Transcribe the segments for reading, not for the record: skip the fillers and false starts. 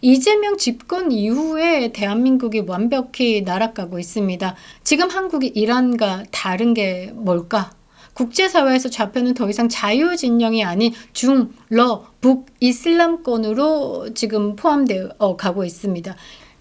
이재명 집권 이후에 대한민국이 완벽히 날아가고 있습니다. 지금 한국이 이란과 다른 게 뭘까? 국제사회에서 좌표는 더 이상 자유진영이 아닌 중, 러, 북, 이슬람권으로 지금 포함되어 가고 있습니다.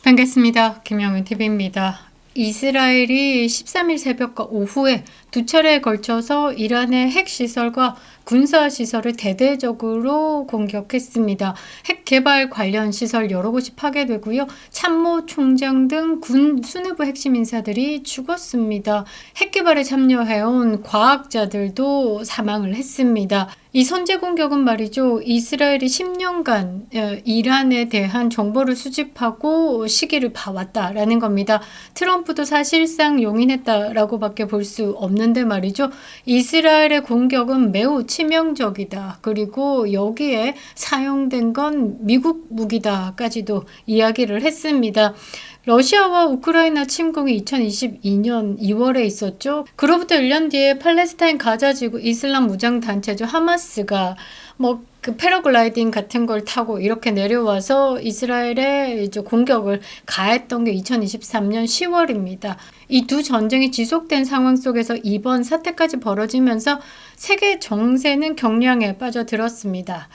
반갑습니다. 김영은 TV입니다. 이스라엘이 13일 새벽과 오후에 두 차례에 걸쳐서 이란의 핵시설과 군사시설을 대대적으로 공격했습니다. 핵 개발 관련 시설 여러 곳이 파괴되고요. 참모 총장 등 군 수뇌부 핵심 인사들이 죽었습니다. 핵 개발에 참여해온 과학자들도 사망을 했습니다. 이 선제 공격은 말이죠. 이스라엘이 10년간 이란에 대한 정보를 수집하고 시기를 봐왔다라는 겁니다. 트럼프도 사실상 용인했다라고 밖에 볼 수 없는데 말이죠. 이스라엘의 공격은 매우 치명적이다. 그리고 여기에 사용된 건 미국 무기다까지도 이야기를 했습니다. 러시아와 우크라이나 침공이 2022년 2월에 있었죠. 그로부터 1년 뒤에 팔레스타인 가자지구 이슬람 무장단체죠. 하마스가 그 패러글라이딩 같은 걸 타고 이렇게 내려와서 이스라엘에 이제 공격을 가했던 게 2023년 10월입니다. 이 두 전쟁이 지속된 상황 속에서 이번 사태까지 벌어지면서 세계 정세는 경량에 빠져들었습니다.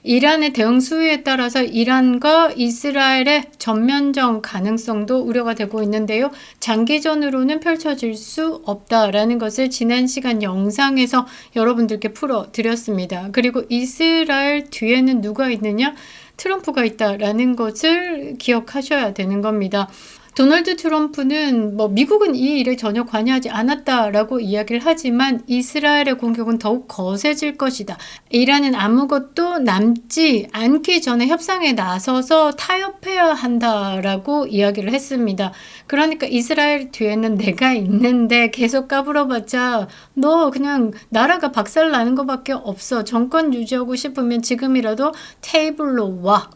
이란의 대응 수위에 따라서 이란과 이스라엘의 전면전 가능성도 우려가 되고 있는데요. 장기전으로는 펼쳐질 수 없다라는 것을 지난 시간 영상에서 여러분들께 풀어드렸습니다. 그리고 이스라엘 뒤에는 누가 있느냐? 트럼프가 있다라는 것을 기억하셔야 되는 겁니다. 도널드 트럼프는 미국은 이 일에 전혀 관여하지 않았다라고 이야기를 하지만 이스라엘의 공격은 더욱 거세질 것이다. 이란은 아무것도 남지 않기 전에 협상에 나서서 타협해야 한다라고 이야기를 했습니다. 그러니까 이스라엘 뒤에는 내가 있는데 계속 까불어봤자 너 그냥 나라가 박살나는 것밖에 없어. 정권 유지하고 싶으면 지금이라도 테이블로 와.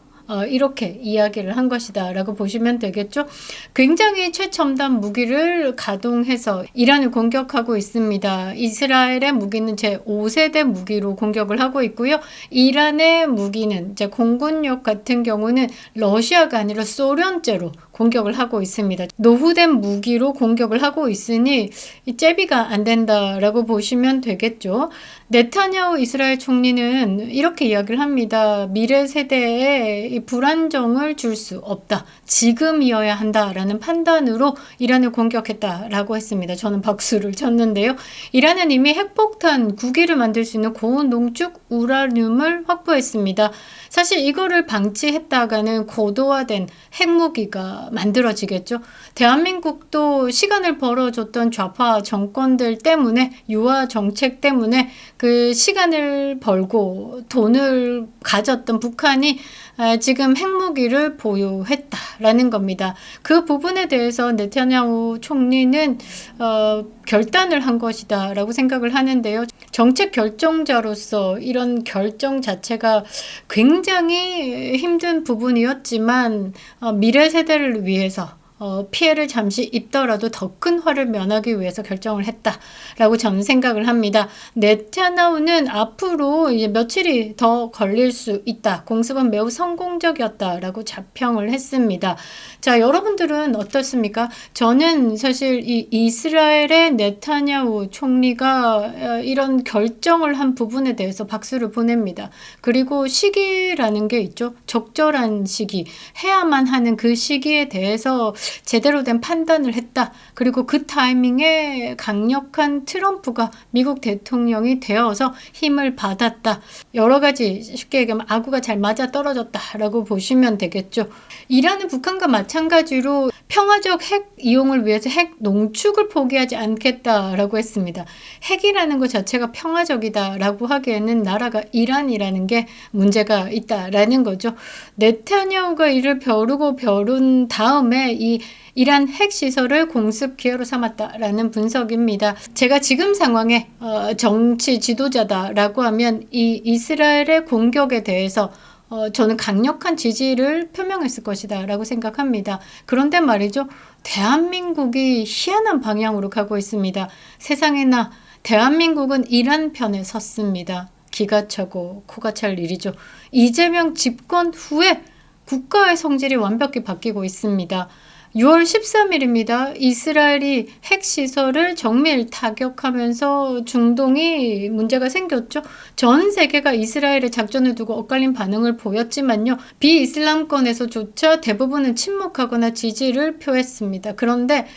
이렇게 이야기를 한 것이다 라고 보시면 되겠죠. 굉장히 최첨단 무기를 가동해서 이란을 공격하고 있습니다. 이스라엘의 무기는 제5세대 무기로 공격을 하고 있고요. 이란의 무기는 이제 공군력 같은 경우는 러시아가 아니라 소련제로 공격을 하고 있습니다. 노후된 무기로 공격을 하고 있으니 이 제비가 안 된다라고 보시면 되겠죠. 네타냐후 이스라엘 총리는 이렇게 이야기를 합니다. 미래 세대에 이 불안정을 줄 수 없다. 지금이어야 한다라는 판단으로 이란을 공격했다라고 했습니다. 저는 박수를 쳤는데요. 이란은 이미 핵폭탄 9기를 만들 수 있는 고농축 우라늄을 확보했습니다. 사실 이거를 방치했다가는 고도화된 핵무기가 만들어지겠죠. 대한민국도 시간을 벌어줬던 좌파 정권들 때문에 유화 정책 때문에 그 시간을 벌고 돈을 가졌던 북한이 지금 핵무기를 보유했다라는 겁니다. 그 부분에 대해서 네타냐후 총리는 결단을 한 것이다 라고 생각을 하는데요. 정책 결정자로서 이런 결정 자체가 굉장히 힘든 부분이었지만 미래 세대를 위해서 피해를 잠시 입더라도 더 큰 화를 면하기 위해서 결정을 했다라고 저는 생각을 합니다. 네타냐후는 앞으로 이제 며칠이 더 걸릴 수 있다. 공습은 매우 성공적이었다라고 자평을 했습니다. 자, 여러분들은 어떻습니까? 저는 사실 이 이스라엘의 네타냐후 총리가 이런 결정을 한 부분에 대해서 박수를 보냅니다. 그리고 시기라는 게 있죠. 적절한 시기, 해야만 하는 그 시기에 대해서 제대로 된 판단을 했다. 그리고 그 타이밍에 강력한 트럼프가 미국 대통령이 되어서 힘을 받았다. 여러 가지 쉽게 얘기하면 아구가 잘 맞아 떨어졌다라고 보시면 되겠죠. 이란은 북한과 마찬가지로 평화적 핵 이용을 위해서 핵 농축을 포기하지 않겠다라고 했습니다. 핵이라는 것 자체가 평화적이다라고 하기에는 나라가 이란이라는 게 문제가 있다라는 거죠. 네타냐후가 이를 벼른 다음에 이 이란 핵시설을 공습 기회로 삼았다라는 분석입니다. 제가 지금 상황에 정치 지도자다라고 하면 이 이스라엘의 공격에 대해서 저는 강력한 지지를 표명했을 것이다 라고 생각합니다. 그런데 말이죠. 대한민국이 희한한 방향으로 가고 있습니다. 세상에나 대한민국은 이란 편에 섰습니다. 기가 차고 코가 찰 일이죠. 이재명 집권 후에 국가의 성질이 완벽히 바뀌고 있습니다. 6월 13일입니다. 이스라엘이 핵시설을 정밀 타격하면서 중동이 문제가 생겼죠. 전 세계가 이스라엘의 작전을 두고 엇갈린 반응을 보였지만요. 비이슬람권에서조차 대부분은 침묵하거나 지지를 표했습니다. 그런데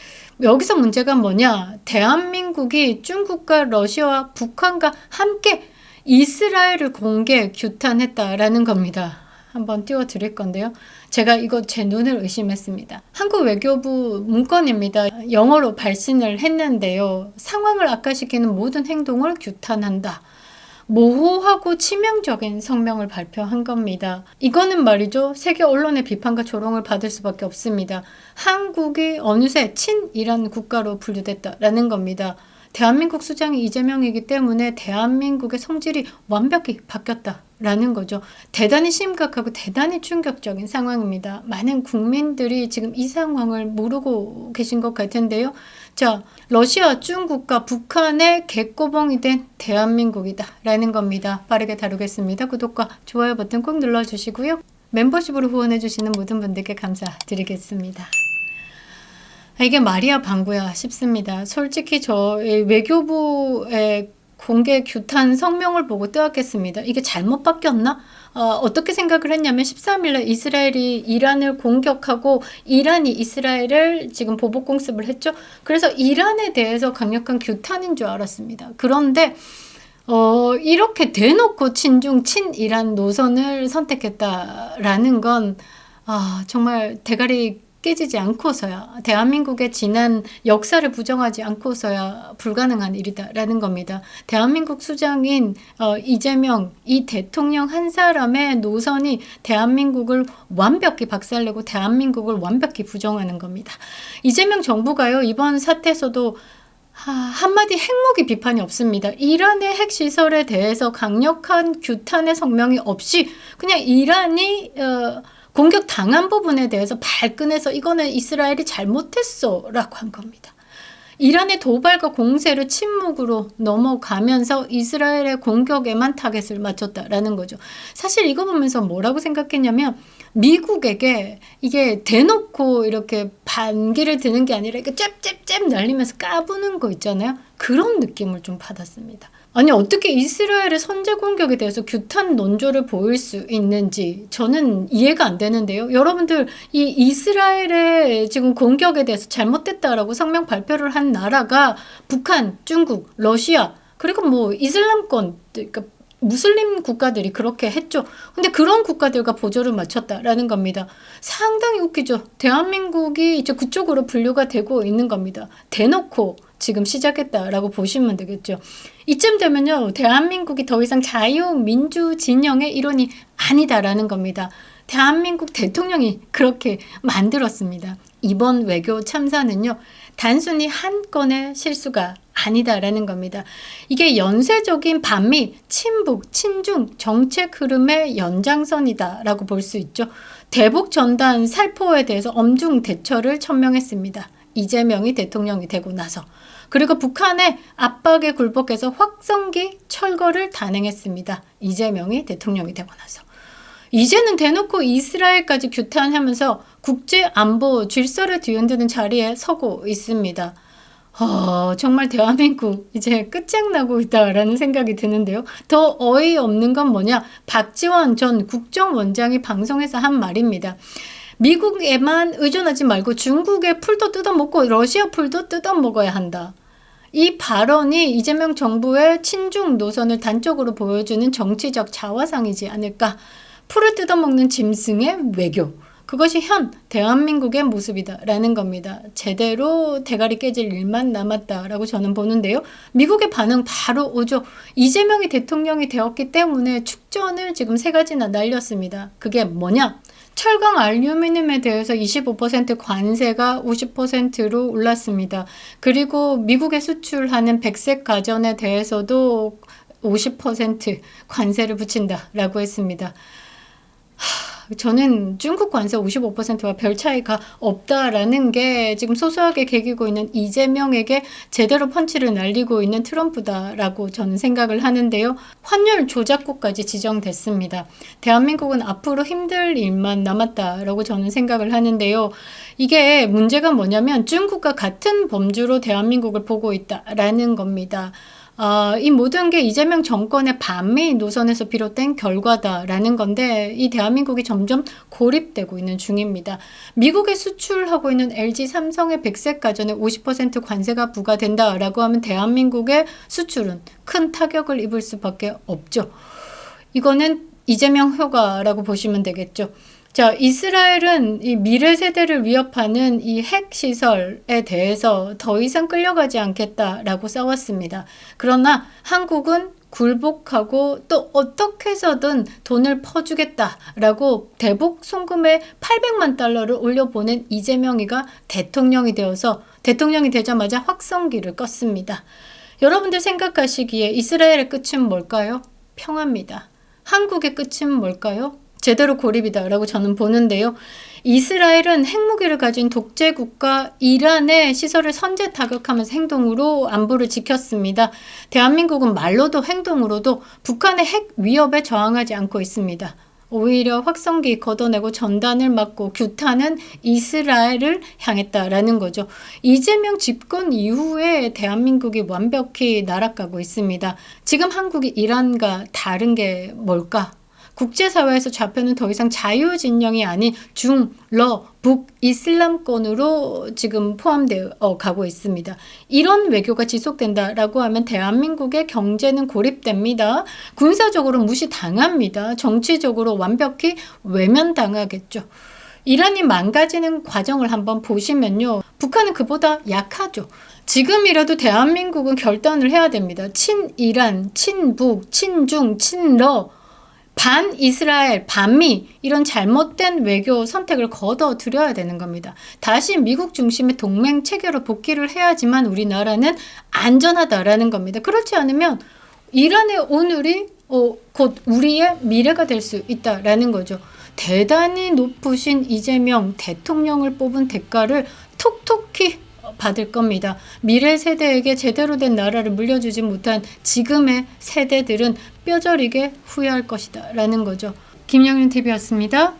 여기서 문제가 뭐냐? 대한민국이 중국과 러시아와 북한과 함께 이스라엘을 공개 규탄했다라는 겁니다. 한번 띄워드릴 건데요. 제가 이거 제 눈을 의심했습니다. 한국 외교부 문건입니다. 영어로 발신을 했는데요. 상황을 악화시키는 모든 행동을 규탄한다. 모호하고 치명적인 성명을 발표한 겁니다. 이거는 말이죠. 세계 언론의 비판과 조롱을 받을 수밖에 없습니다. 한국이 어느새 친이란 국가로 분류됐다라는 겁니다. 대한민국 수장이 이재명이기 때문에 대한민국의 성질이 완벽히 바뀌었다라는 거죠. 대단히 심각하고 대단히 충격적인 상황입니다. 많은 국민들이 지금 이 상황을 모르고 계신 것 같은데요. 자, 러시아, 중국과 북한의 개꼬봉이 된 대한민국이다 라는 겁니다. 빠르게 다루겠습니다. 구독과 좋아요 버튼 꼭 눌러주시고요. 멤버십으로 후원해주시는 모든 분들께 감사드리겠습니다. 이게 말이야 방구야 싶습니다. 솔직히 저희 외교부의 공개 규탄 성명을 보고 뜨악했습니다. 이게 잘못 바뀌었나? 어떻게 생각을 했냐면 13일날 이스라엘이 이란을 공격하고 이란이 이스라엘을 지금 보복 공습을 했죠. 그래서 이란에 대해서 강력한 규탄인 줄 알았습니다. 그런데 이렇게 대놓고 친중 친이란 노선을 선택했다라는 건 정말 대가리 깨지지 않고서야, 대한민국의 지난 역사를 부정하지 않고서야 불가능한 일이다라는 겁니다. 대한민국 수장인 이재명 이 대통령 한 사람의 노선이 대한민국을 완벽히 박살내고 대한민국을 완벽히 부정하는 겁니다. 이재명 정부가요, 이번 사태에서도 한마디 핵무기 비판이 없습니다. 이란의 핵시설에 대해서 강력한 규탄의 성명이 없이 그냥 이란이 공격 당한 부분에 대해서 발끈해서 이거는 이스라엘이 잘못했어 라고 한 겁니다. 이란의 도발과 공세를 침묵으로 넘어가면서 이스라엘의 공격에만 타겟을 맞췄다라는 거죠. 사실 이거 보면서 뭐라고 생각했냐면 미국에게 이게 대놓고 이렇게 반기를 드는 게 아니라 이렇게 잽잽잽 날리면서 까부는 거 있잖아요. 그런 느낌을 좀 받았습니다. 아니 어떻게 이스라엘의 선제 공격에 대해서 규탄 논조를 보일 수 있는지 저는 이해가 안 되는데요. 여러분들 이 이스라엘의 지금 공격에 대해서 잘못됐다라고 성명 발표를 한 나라가 북한, 중국, 러시아 그리고 뭐 이슬람권 그러니까 무슬림 국가들이 그렇게 했죠. 근데 그런 국가들과 보조를 맞췄다라는 겁니다. 상당히 웃기죠. 대한민국이 이제 그쪽으로 분류가 되고 있는 겁니다. 대놓고 지금 시작했다라고 보시면 되겠죠. 이쯤 되면요. 대한민국이 더 이상 자유민주 진영의 일원이 아니다라는 겁니다. 대한민국 대통령이 그렇게 만들었습니다. 이번 외교 참사는요. 단순히 한 건의 실수가 아니다라는 겁니다. 이게 연쇄적인 반미, 친북, 친중 정책 흐름의 연장선이다라고 볼 수 있죠. 대북 전단 살포에 대해서 엄중 대처를 천명했습니다. 이재명이 대통령이 되고 나서. 그리고 북한의 압박에 굴복해서 확성기 철거를 단행했습니다. 이재명이 대통령이 되고 나서. 이제는 대놓고 이스라엘까지 규탄하면서 국제안보 질서를 뒤흔드는 자리에 서고 있습니다. 정말 대한민국 이제 끝장나고 있다라는 생각이 드는데요. 더 어이없는 건 뭐냐? 박지원 전 국정원장이 방송에서 한 말입니다. 미국에만 의존하지 말고 중국의 풀도 뜯어먹고 러시아 풀도 뜯어먹어야 한다. 이 발언이 이재명 정부의 친중 노선을 단적으로 보여주는 정치적 자화상이지 않을까. 풀을 뜯어먹는 짐승의 외교. 그것이 현 대한민국의 모습이다라는 겁니다. 제대로 대가리 깨질 일만 남았다라고 저는 보는데요. 미국의 반응 바로 오죠. 이재명이 대통령이 되었기 때문에 축전을 지금 세 가지나 날렸습니다. 그게 뭐냐? 철강 알루미늄에 대해서 25% 관세가 50%로 올랐습니다. 그리고 미국에 수출하는 백색 가전에 대해서도 50% 관세를 붙인다라고 했습니다. 저는 중국 관세 55%와 별 차이가 없다라는 게 지금 소소하게 개기고 있는 이재명에게 제대로 펀치를 날리고 있는 트럼프다라고 저는 생각을 하는데요. 환율 조작국까지 지정됐습니다. 대한민국은 앞으로 힘들 일만 남았다라고 저는 생각을 하는데요. 이게 문제가 뭐냐면 중국과 같은 범주로 대한민국을 보고 있다라는 겁니다. 이 모든 게 이재명 정권의 반미 노선에서 비롯된 결과다라는 건데 이 대한민국이 점점 고립되고 있는 중입니다. 미국에 수출하고 있는 LG 삼성의 백색 가전에 50% 관세가 부과된다라고 하면 대한민국의 수출은 큰 타격을 입을 수밖에 없죠. 이거는 이재명 효과라고 보시면 되겠죠. 자, 이스라엘은 이 미래 세대를 위협하는 이 핵시설에 대해서 더 이상 끌려가지 않겠다라고 싸웠습니다. 그러나 한국은 굴복하고 또 어떻게 해서든 돈을 퍼주겠다라고 대북 송금에 800만 달러를 올려보낸 이재명이가 대통령이 되자마자 확성기를 껐습니다. 여러분들 생각하시기에 이스라엘의 끝은 뭘까요? 평화입니다. 한국의 끝은 뭘까요? 제대로 고립이다라고 저는 보는데요. 이스라엘은 핵무기를 가진 독재국가 이란의 시설을 선제 타격하면서 행동으로 안보를 지켰습니다. 대한민국은 말로도 행동으로도 북한의 핵 위협에 저항하지 않고 있습니다. 오히려 확성기 걷어내고 전단을 맞고 규탄은 이스라엘을 향했다라는 거죠. 이재명 집권 이후에 대한민국이 완벽히 날아가고 있습니다. 지금 한국이 이란과 다른 게 뭘까? 국제사회에서 좌표는 더 이상 자유진영이 아닌 중, 러, 북, 이슬람권으로 지금 포함되어 가고 있습니다. 이런 외교가 지속된다라고 하면 대한민국의 경제는 고립됩니다. 군사적으로 무시당합니다. 정치적으로 완벽히 외면당하겠죠. 이란이 망가지는 과정을 한번 보시면요. 북한은 그보다 약하죠. 지금이라도 대한민국은 결단을 해야 됩니다. 친이란, 친북, 친중, 친러, 반이스라엘, 반미 이런 잘못된 외교 선택을 거둬들여야 되는 겁니다. 다시 미국 중심의 동맹 체계로 복귀를 해야지만 우리나라는 안전하다라는 겁니다. 그렇지 않으면 이란의 오늘이 곧 우리의 미래가 될 수 있다라는 거죠. 대단히 높으신 이재명 대통령을 뽑은 대가를 톡톡히 받을 겁니다. 미래 세대에게 제대로 된 나라를 물려주지 못한 지금의 세대들은 뼈저리게 후회할 것이다 라는 거죠. 김영윤 TV였습니다.